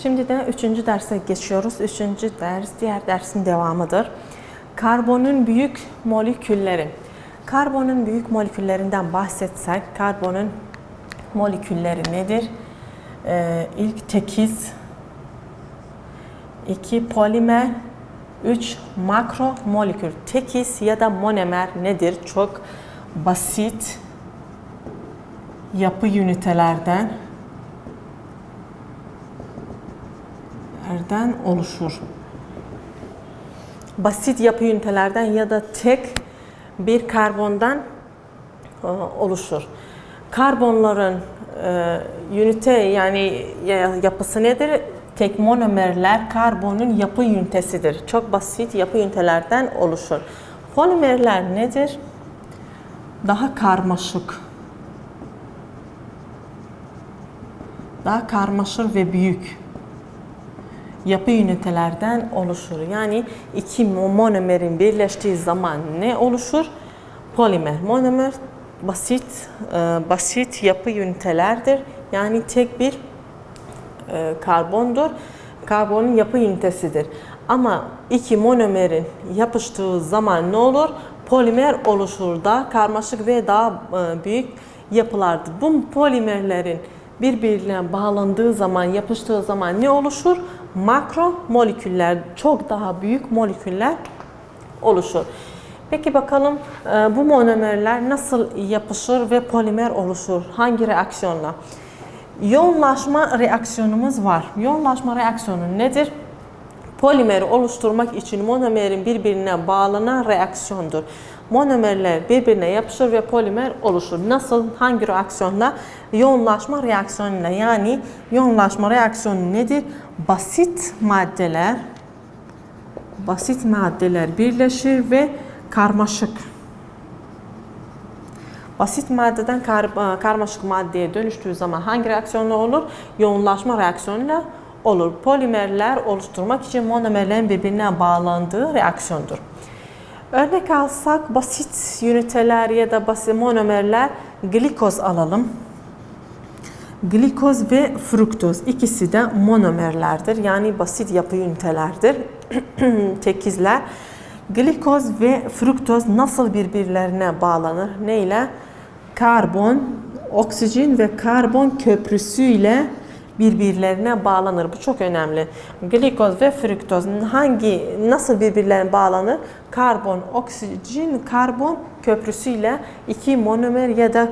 Şimdi de 3. derse geçiyoruz. 3. ders diğer dersin devamıdır. Karbonun büyük molekülleri. Karbonun büyük moleküllerinden bahsetsek, karbonun molekülleri nedir? İlk tekiz, 2 polimer, 3 makro molekül. Tekiz ya da monomer nedir? Çok basit yapı ünitelerden oluşur. Basit yapı ünitelerden ya da tek bir karbondan oluşur. Karbonların ünite yani yapısı nedir? Tek monomerler karbonun yapı ünitesidir. Çok basit yapı ünitelerden oluşur. Polimerler nedir? Daha karmaşık. Daha karmaşık ve büyük yapı ünitelerden oluşur. Yani iki monomerin birleştiği zaman ne oluşur? Polimer. Monomer basit yapı ünitelerdir. Yani tek bir karbondur. Karbonun yapı ünitesidir. Ama iki monomerin yapıştığı zaman ne olur? Polimer oluşur. Daha karmaşık ve daha büyük yapılardır. Bu polimerlerin birbirine bağlandığı zaman, yapıştığı zaman ne oluşur? Makro moleküller, çok daha büyük moleküller oluşur. Peki bakalım bu monomerler nasıl yapışır ve polimer oluşur? Hangi reaksiyonla? Yoğunlaşma reaksiyonumuz var. Yoğunlaşma reaksiyonu nedir? Polimeri oluşturmak için monomerin birbirine bağlanan reaksiyondur. Monomerler birbirine yapışır ve polimer oluşur. Nasıl? Hangi reaksiyonla? Yoğunlaşma reaksiyonuyla. Yani yoğunlaşma reaksiyonu nedir? Basit maddeler birleşir ve karmaşık. Basit maddeden karmaşık maddeye dönüştüğü zaman hangi reaksiyonla olur? Yoğunlaşma reaksiyonuyla olur. Polimerler oluşturmak için monomerlerin birbirine bağlandığı reaksiyondur. Örnek alsak basit üniteler ya da basit monomerler, glikoz alalım. Glikoz ve fruktoz ikisi de monomerlerdir. Yani basit yapı ünitelerdir. Tekizler. Glikoz ve fruktoz nasıl birbirlerine bağlanır? Neyle? Karbon, oksijen ve karbon köprüsüyle birbirlerine bağlanır. Bu çok önemli. Glikoz ve fruktoz nasıl birbirlerine bağlanır? Karbon, oksijen, karbon köprüsüyle iki monomer ya da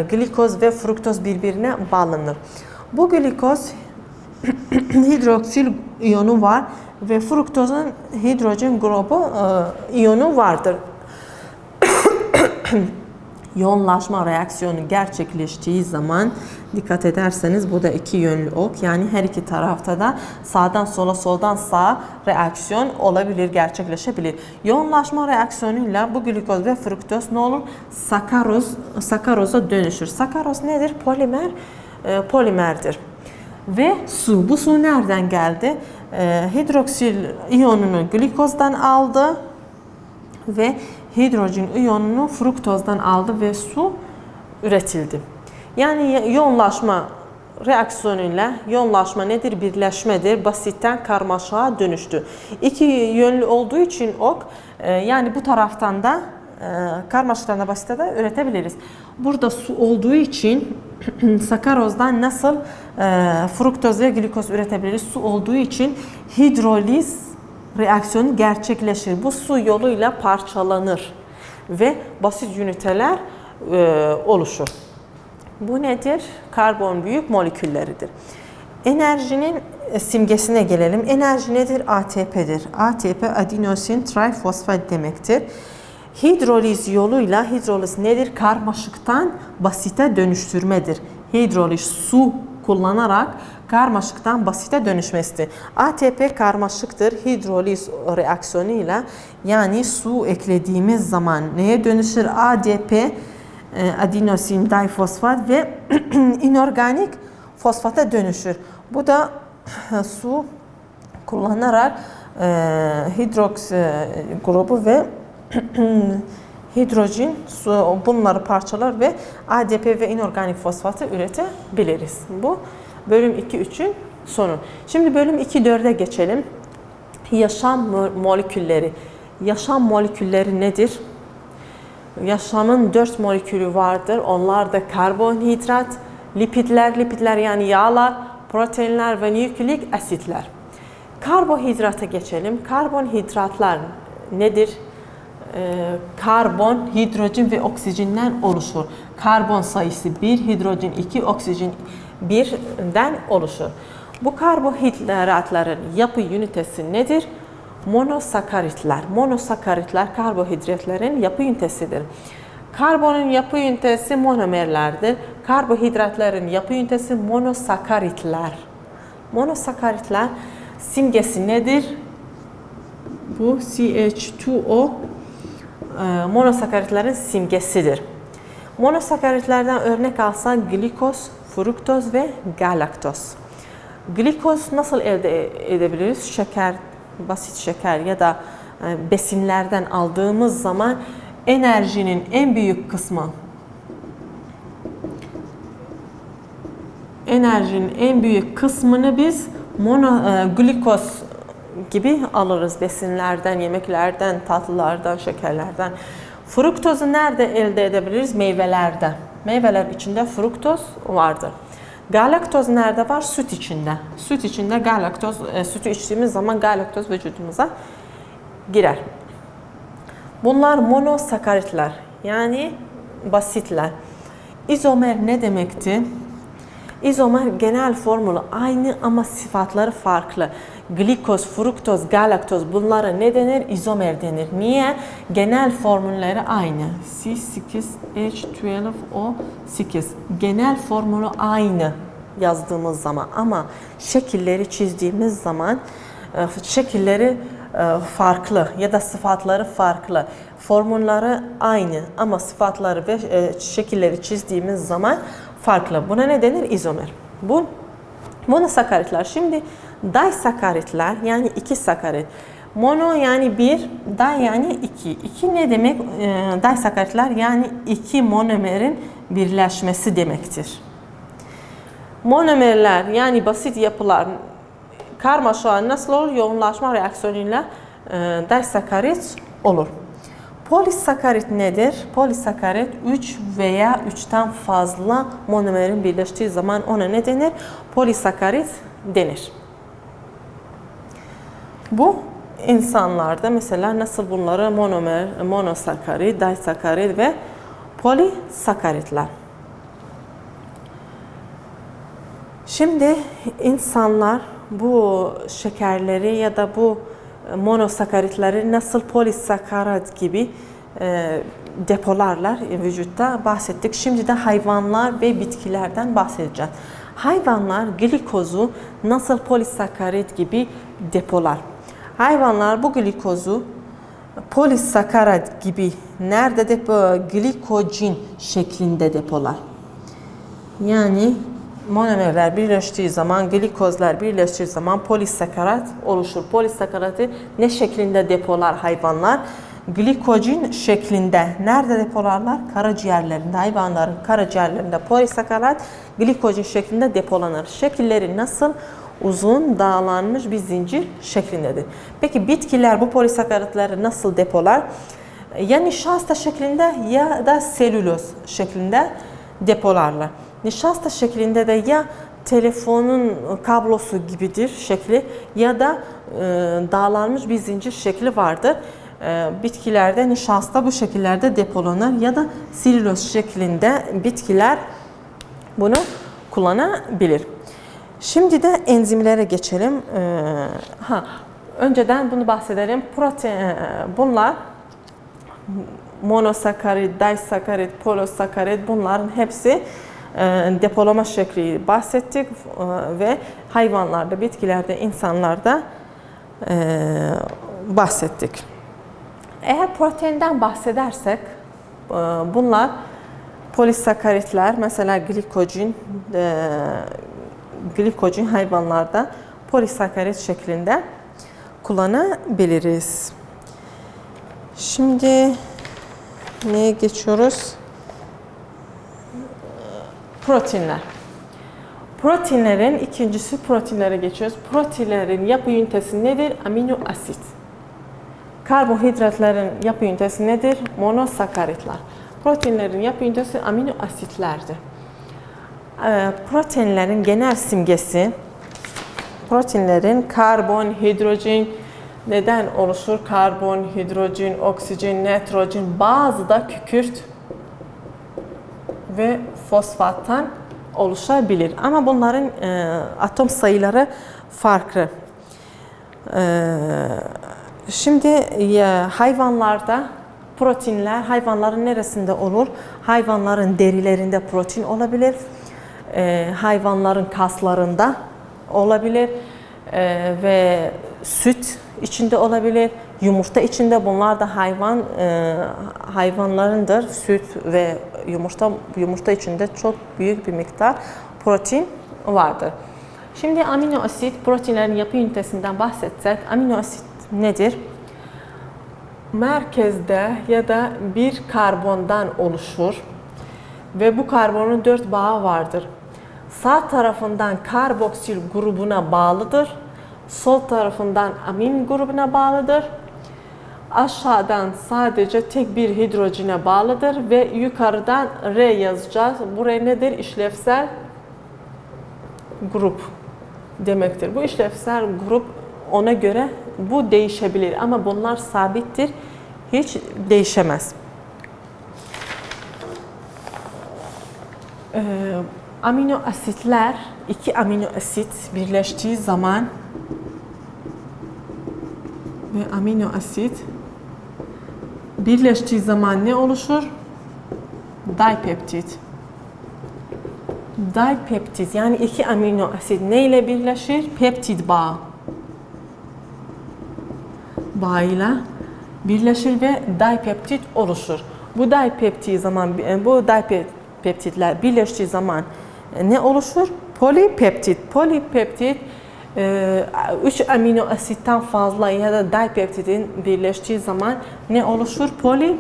glikoz ve fruktoz birbirine bağlanır. Bu glikoz hidroksil iyonu var ve fruktozun hidrojen grubu iyonu vardır. Yoğunlaşma reaksiyonu gerçekleştiği zaman dikkat ederseniz bu da iki yönlü ok. Yani her iki tarafta da sağdan sola soldan sağa reaksiyon olabilir, gerçekleşebilir. Yoğunlaşma reaksiyonuyla bu glikoz ve fruktoz ne olur? Sakaroza dönüşür. Sakaroz nedir? Polimerdir. Ve su. Bu su nereden geldi? Hidroksil iyonunu glikozdan aldı ve hidrojen iyonunu fruktozdan aldı ve su üretildi. Yani yoğunlaşma reaksiyonuyla, yoğunlaşma nedir? Birleşmedir. Basitten karmaşığa dönüştü. İki yönlü olduğu için ok, yani bu taraftan da karmaşıktan da basite de üretebiliriz. Burada su olduğu için sakarozdan nasıl fruktoz ve glikoz üretebiliriz? Su olduğu için hidroliz reaksiyonu gerçekleşir. Bu su yoluyla parçalanır ve basit üniteler oluşur. Bu nedir? Karbon büyük molekülleridir. Enerjinin simgesine gelelim. Enerji nedir? ATP'dir. ATP adenosin trifosfat demektir. Hidroliz yoluyla, hidroliz nedir? Karmaşıktan basite dönüştürmedir. Hidroliz su kullanarak karmaşıktan basite dönüşmesidir. ATP karmaşıktır. Hidroliz reaksiyonuyla yani su eklediğimiz zaman neye dönüşür? ADP adenosin difosfat ve inorganik fosfata dönüşür. Bu da su kullanarak hidroks grubu ve hidrojen bunları parçalar ve ADP ve inorganik fosfatı üretebiliriz. Bu bölüm 2-3'ün sonu. Şimdi bölüm 2-4'e geçelim. Yaşam molekülleri. Yaşam molekülleri nedir? Yaşamın 4 molekülü vardır. Onlar da karbonhidrat, lipidler yani yağlar, proteinler ve nükleik asitler. Karbohidrata geçelim. Karbonhidratlar nedir? Karbon, hidrojen ve oksijenden oluşur. Karbon sayısı 1, hidrojen 2, oksijen 1'den oluşur. Bu karbohidratların yapı ünitesi nedir? Monosakaritler. Monosakaritler karbohidratların yapı ünitesidir. Karbonun yapı ünitesi monomerlerdir. Karbohidratların yapı ünitesi monosakaritler. Monosakaritler simgesi nedir? Bu CH2O monosakaritlerin simgesidir. Monosakaritlerden örnek alsak glikoz, fruktoz ve galaktoz. Glikoz nasıl elde edebiliriz? Şeker, basit şeker ya da besinlerden aldığımız zaman enerjinin en büyük kısmını biz glikoz gibi alırız besinlerden, yemeklerden, tatlılardan, şekerlerden. Fruktozu nerede elde edebiliriz? Meyvelerde. Meyveler içinde fruktoz vardır. Galaktoz nerede var? Süt içinde. Süt içinde galaktoz, sütü içtiğimiz zaman galaktoz vücudumuza girer. Bunlar monosakaritler, yani basitler. İzomer ne demekti? İzomer genel formülü aynı ama sıfatları farklı. Glikoz, fruktoz, galaktoz bunlara ne denir? İzomer denir. Niye? Genel formülleri aynı. C8H12O8. Genel formülü aynı yazdığımız zaman ama şekilleri çizdiğimiz zaman şekilleri farklı ya da sıfatları farklı. Formülleri aynı ama sıfatları ve şekilleri çizdiğimiz zaman farklı. Buna ne denir? İzomer. Bu monosakaritler. Şimdi disakaritler yani iki sakarit. Mono yani bir, di yani iki. İki ne demek? Disakaritler yani iki monomerin birleşmesi demektir. Monomerler yani basit yapılar karmaşa nasıl olur? Yoğunlaşma reaksiyonuyla disakarit olur. Polisakarit nedir? Polisakarit 3 veya 3'ten fazla monomerin birleştiği zaman ona ne denir? Polisakarit denir. Bu insanlarda mesela nasıl bunları monomer, monosakarit, disakarit ve polisakaritler. Şimdi insanlar bu şekerleri ya da bu monosakaritleri nasıl polisakarit gibi depolarlar vücutta bahsettik. Şimdi de hayvanlar ve bitkilerden bahsedeceğiz. Hayvanlar glikozu nasıl polisakarit gibi depolar? Hayvanlar bu glikozu polisakarit gibi nerede glikojen şeklinde depolar. Yani monomerler birleştiği zaman, glikozlar birleştiği zaman polisakarit oluşur. Polisakariti ne şeklinde depolar hayvanlar? Glikojen şeklinde. Nerede depolarlar? Karaciğerlerinde. Hayvanların karaciğerlerinde polisakarit glikojen şeklinde depolanır. Şekilleri nasıl? Uzun, dağlanmış bir zincir şeklindedir. Peki bitkiler bu polisakaritleri nasıl depolar? Ya nişasta şeklinde ya da selüloz şeklinde depolarlar. Nişasta şeklinde de ya telefonun kablosu gibidir şekli ya da dağlanmış bir zincir şekli vardır. Bitkilerde nişasta bu şekillerde depolanır ya da selüloz şeklinde bitkiler bunu kullanabilir. Şimdi de enzimlere geçelim. Önceden bunu bahsedelim. Bunlar monosakarit, disakarit, polisakarit bunların hepsi depolama şekli bahsettik ve hayvanlarda, bitkilerde, insanlarda bahsettik. Eğer proteinden bahsedersek bunlar polisakaritler mesela glikojen hayvanlarda polisakarit şeklinde kullanabiliriz. Şimdi neye geçiyoruz? Proteinler. Proteinlerin ikincisi, proteinlere geçiyoruz. Proteinlerin yapı ünitesi nedir? Amino asit. Karbonhidratların yapı ünitesi nedir? Monosakaritler. Proteinlerin yapı ünitesi amino asitlerdir. Proteinlerin genel simgesi, proteinlerin karbon, hidrojen neden oluşur? Karbon, hidrojen, oksijen, nitrojen, bazı da kükürt ve fosfattan oluşabilir. Ama bunların atom sayıları farklı. Şimdi hayvanlarda proteinler hayvanların neresinde olur? Hayvanların derilerinde protein olabilir. Hayvanların kaslarında olabilir. Ve süt içinde olabilir. Yumurta içinde, bunlar da hayvanlarındır. Süt ve yumurta içinde çok büyük bir miktar protein vardır. Şimdi amino asit, proteinlerin yapı ünitesinden bahsetsek, amino asit nedir? Merkezde ya da bir karbondan oluşur ve bu karbonun 4 bağı vardır. Sağ tarafından karboksil grubuna bağlıdır. Sol tarafından amin grubuna bağlıdır. Aşağıdan sadece tek bir hidrojene bağlıdır ve yukarıdan R yazacağız. Buraya nedir? İşlevsel grup demektir. Bu işlevsel grup, ona göre bu değişebilir ama bunlar sabittir. Hiç değişemez. Amino asitler, iki amino asit birleştiği zaman ve amino asit birleştiği zaman ne oluşur? Dipeptit. Dipeptit, yani iki amino asit ne ile birleşir? Peptit bağı bağıyla birleşir ve dipeptit oluşur. Bu dipeptitler birleştiği zaman ne oluşur? Polipeptit. Polipeptit 3 amino asitten fazla ya da dipeptidin birleştiği zaman ne oluşur? Polipeptit.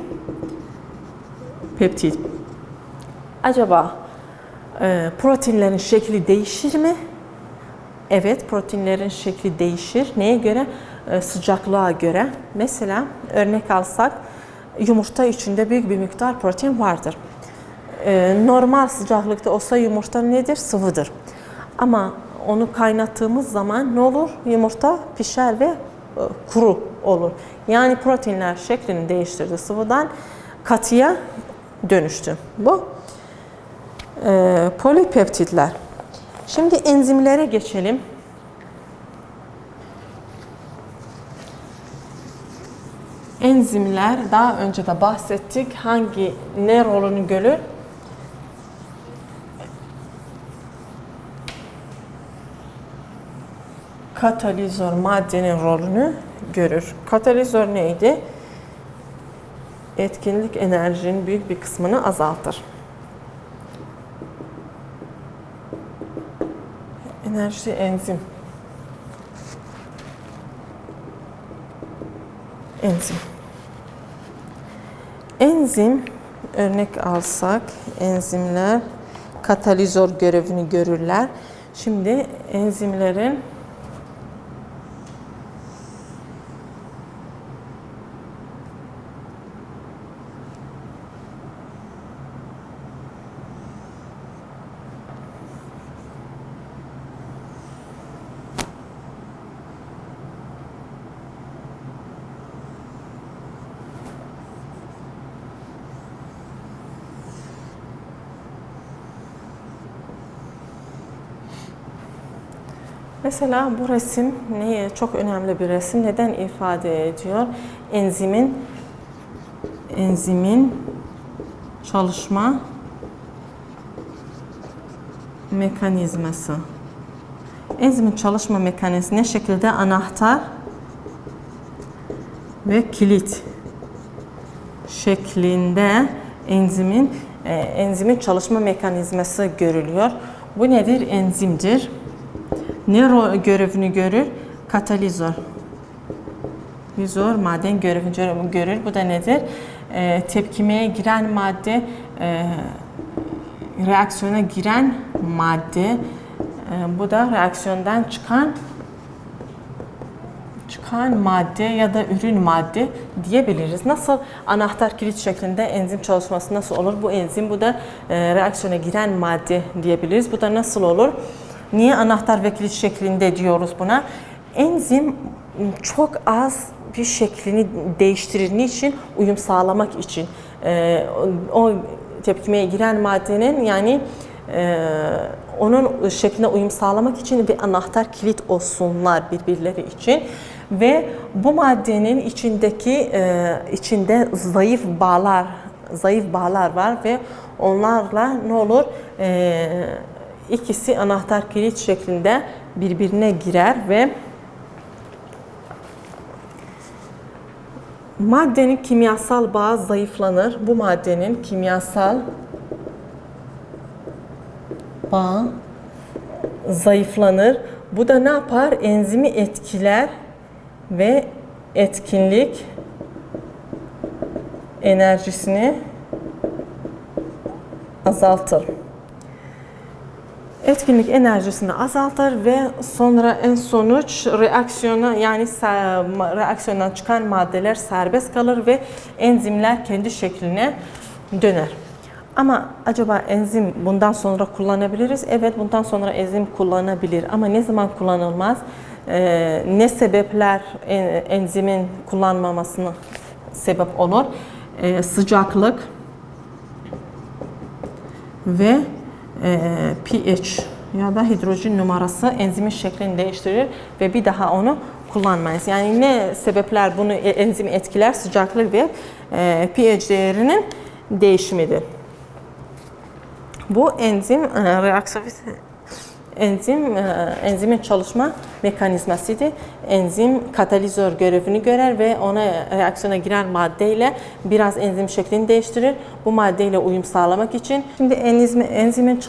Acaba proteinlerin şekli değişir mi? Evet, proteinlerin şekli değişir. Neye göre? Sıcaklığa göre. Mesela örnek alsak, yumurta içinde büyük bir miktar protein vardır. Normal sıcaklıkta olsa yumurta nedir? Sıvıdır. Ama onu kaynattığımız zaman ne olur? Yumurta pişer ve kuru olur. Yani proteinler şeklini değiştirdi. Sıvıdan katıya dönüştü. Bu polipeptitler. Şimdi enzimlere geçelim. Enzimler, daha önce de bahsettik. Ne rolünü görür? Katalizör maddenin rolünü görür. Katalizör neydi? Etkinlik enerjinin büyük bir kısmını azaltır. Enerji enzim. Enzim örnek alsak, enzimler katalizör görevini görürler. Şimdi enzimlerin mesela bu resim neye çok önemli bir resim? Neden ifade ediyor? Enzimin çalışma mekanizması. Enzimin çalışma mekanizması ne şekilde? Anahtar ve kilit şeklinde enzimin çalışma mekanizması görülüyor. Bu nedir? Enzimdir. Ne görevini görür? Katalizör. Maden görevini görür. Bu da nedir? Tepkimeye giren madde, reaksiyona giren madde Bu da reaksiyondan çıkan madde ya da ürün madde diyebiliriz. Nasıl anahtar kilit şeklinde enzim çalışması nasıl olur? Bu enzim, bu da reaksiyona giren madde diyebiliriz. Bu da nasıl olur? Niye anahtar ve kilit şeklinde diyoruz buna? Enzim çok az bir şeklini değiştirir. Niçin? Uyum sağlamak için. O tepkimeye giren maddenin yani onun şekline uyum sağlamak için bir anahtar kilit olsunlar birbirleri için ve bu maddenin içinde zayıf bağlar var ve onlarla ne olur? İkisi anahtar kilit şeklinde birbirine girer ve maddenin kimyasal bağı zayıflanır. Bu maddenin kimyasal bağ zayıflanır. Bu da ne yapar? Enzimi etkiler ve etkinlik enerjisini azaltır. Etkinlik enerjisini azaltır ve sonra en sonuç reaksiyondan çıkan maddeler serbest kalır ve enzimler kendi şekline döner. Ama acaba enzim bundan sonra kullanabiliriz? Evet, bundan sonra enzim kullanabilir. Ama ne zaman kullanılmaz? Ne sebepler enzimin kullanmamasına sebep olur? Sıcaklık ve pH ya da hidrojen numarası enzimin şeklini değiştirir ve bir daha onu kullanmayız. Yani ne sebepler bunu enzimi etkiler? Sıcaklık ve pH değerinin değişimidir. Bu enzimin çalışma mekanizmasıdır. Enzim katalizör görevini görer ve ona reaksiyona giren maddeyle biraz enzim şeklini değiştirir. Bu maddeyle uyum sağlamak için. Şimdi enzimin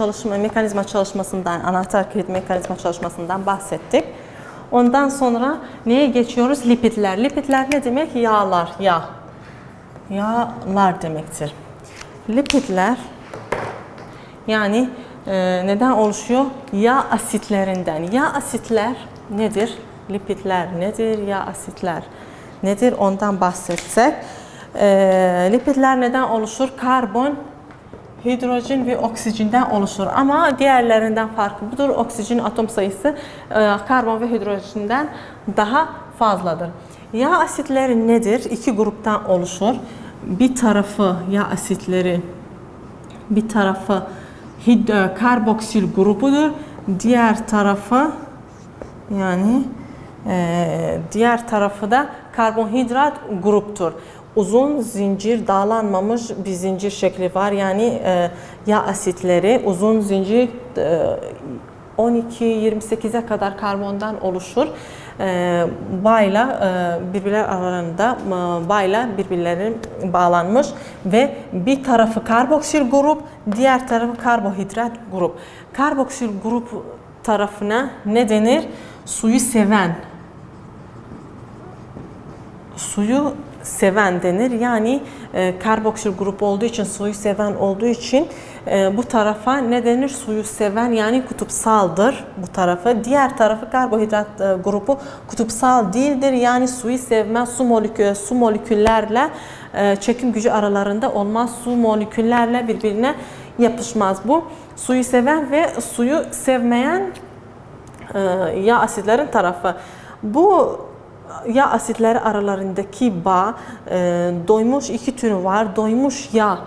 mekanizma çalışmasından, anahtar kilit mekanizma çalışmasından bahsettik. Ondan sonra neye geçiyoruz? Lipidler. Lipidler ne demek? Yağlar, yağlar demektir. Lipidler yani neden oluşuyor? Yağ asitlerinden. Yağ asitler nedir? Lipidler nedir? Yağ asitler nedir? Ondan bahsetsek. Lipidler neden oluşur? Karbon, hidrojen ve oksijenden oluşur. Ama diğerlerinden farkı budur. Oksijen atom sayısı karbon ve hidrojenden daha fazladır. Yağ asitleri nedir? İki gruptan oluşur. Bir tarafı yağ asitleri, bir tarafı karboksil grubudur. Diğer tarafı da karbonhidrat gruptur. Uzun zincir, dağlanmamış bir zincir şekli var. Yani yağ asitleri uzun zincir 12-28'e kadar karbondan oluşur. Birbirlerine bağlanmış ve bir tarafı karboksil grup, diğer tarafı karbohidrat grup. Karboksil grup tarafına ne denir? Suyu seven denir. Yani karboksil grup olduğu için, suyu seven olduğu için bu tarafa ne denir? Suyu seven, yani kutupsaldır bu tarafı. Diğer tarafı karbohidrat grubu kutupsal değildir. Yani suyu sevmez. Su moleküllerle çekim gücü aralarında olmaz. Su moleküllerle birbirine yapışmaz. Bu suyu seven ve suyu sevmeyen yağ asitlerin tarafı. Bu yağ asitleri aralarındaki bağ, doymuş iki türü var. Doymuş yağ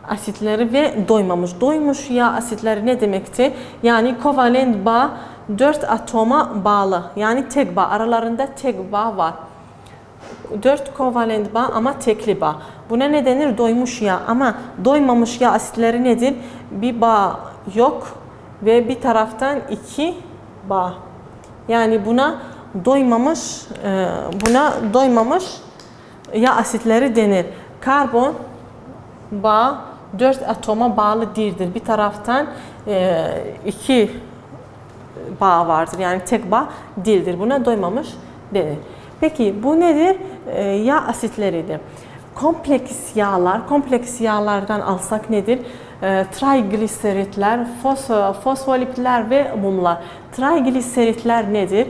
asitleri ve doymamış. Doymuş yağ asitleri ne demekti? Yani kovalent bağ 4 atoma bağlı. Yani tek bağ. Aralarında tek bağ var. 4 kovalent bağ ama tekli bağ. Buna ne denir? Doymuş yağ. Ama doymamış yağ asitleri nedir? Bir bağ yok ve bir taraftan iki bağ. Yani buna doymamış yağ asitleri denir. Karbon bağ 4 atoma bağlı değildir. Bir taraftan iki bağ vardır. Yani tek bağ değildir. Buna doymamış denir. Peki bu nedir? Yağ asitleridir. Kompleks yağlar, kompleks yağlardan alsak nedir? trigliseritler, fosfolipidler ve mumlar. Trigliseritler nedir?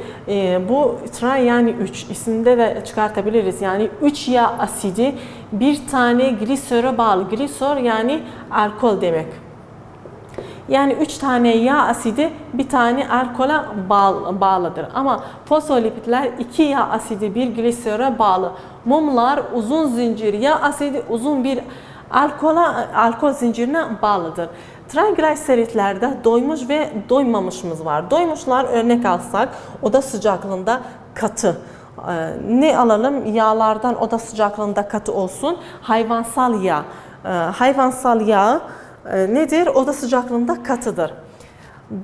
Bu tri yani 3 isimde de çıkartabiliriz. Yani 3 yağ asidi bir tane glisöre bağlı. Glisör yani alkol demek. Yani 3 tane yağ asidi bir tane alkola bağlıdır. Ama fosfolipidler 2 yağ asidi bir glisöre bağlı. Mumlar uzun zincir yağ asidi uzun bir alkol zincirine bağlıdır. Trigliseritlerde doymuş ve doymamışımız var. Doymuşlar örnek alsak oda sıcaklığında katı. Ne alalım? Yağlardan oda sıcaklığında katı olsun. Hayvansal yağ. Hayvansal yağ nedir? Oda sıcaklığında katıdır.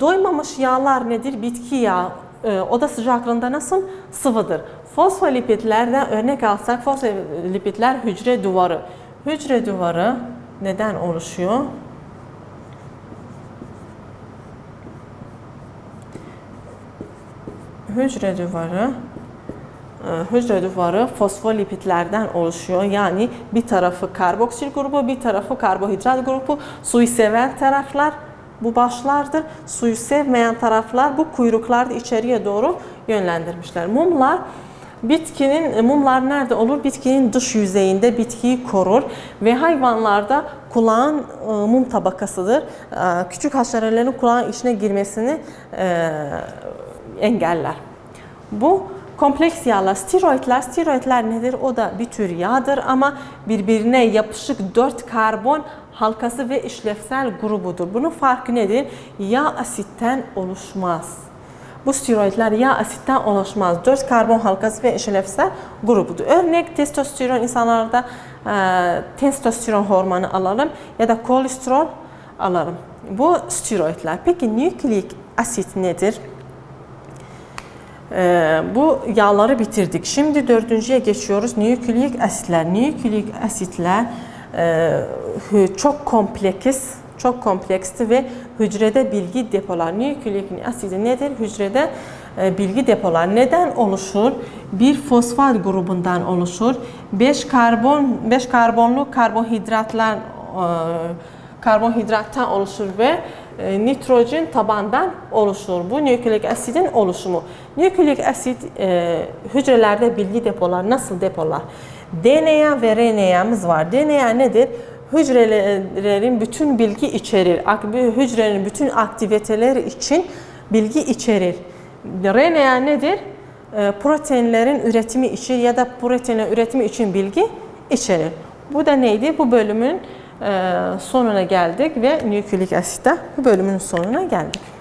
Doymamış yağlar nedir? Bitki yağı. Oda sıcaklığında nasıl? Sıvıdır. Fosfolipidlerden örnek alsak fosfolipidler hücre duvarı. Hücre duvarı neden oluşuyor? Hücre duvarı fosfolipidlerden oluşuyor. Yani bir tarafı karboksil grubu, bir tarafı karbohidrat grubu. Suyu seven taraflar bu başlardır. Suyu sevmeyen taraflar bu kuyruklarda içeriye doğru yönlendirmişler. Mumlar nerede olur? Bitkinin dış yüzeyinde bitkiyi korur ve hayvanlarda kulağın mum tabakasıdır. Küçük haşerelerin kulağın içine girmesini engeller. Bu kompleks yağlar, steroidler nedir? O da bir tür yağdır ama birbirine yapışık 4 karbon halkası ve işlevsel grubudur. Bunun farkı nedir? Yağ asitten oluşmaz. Bu steroidler yağ asitten oluşmaz. 4 karbon halkası ve işlevsel grubudur. Örnek testosteron insanlarda testosteron hormonu alalım ya da kolesterol alalım. Bu steroidler. Peki nükleik asit nedir? Bu yağları bitirdik. Şimdi dördüncüye geçiyoruz. Nükleik asitler. Nükleik asitler çok komplekstir ve hücrede bilgi depolar. Nükleik asidi nedir? Hücrede bilgi depolar. Neden oluşur? Bir fosfat grubundan oluşur. 5 karbonlu karbonhidrattan oluşur ve nitrojen tabandan oluşur. Bu nükleik asidin oluşumu. Nükleik asit hücrelerde bilgi depolar. Nasıl depolar? DNA ve RNA'mız var. DNA nedir? Hücrelerin bütün bilgi içerir. Hücrenin bütün aktiviteleri için bilgi içerir. RNA nedir? Proteinlerin üretimi için ya da proteinlerin üretimi için bilgi içerir. Bu da neydi? Bu bölümün sonuna geldik ve nükleik asitte bu bölümün sonuna geldik.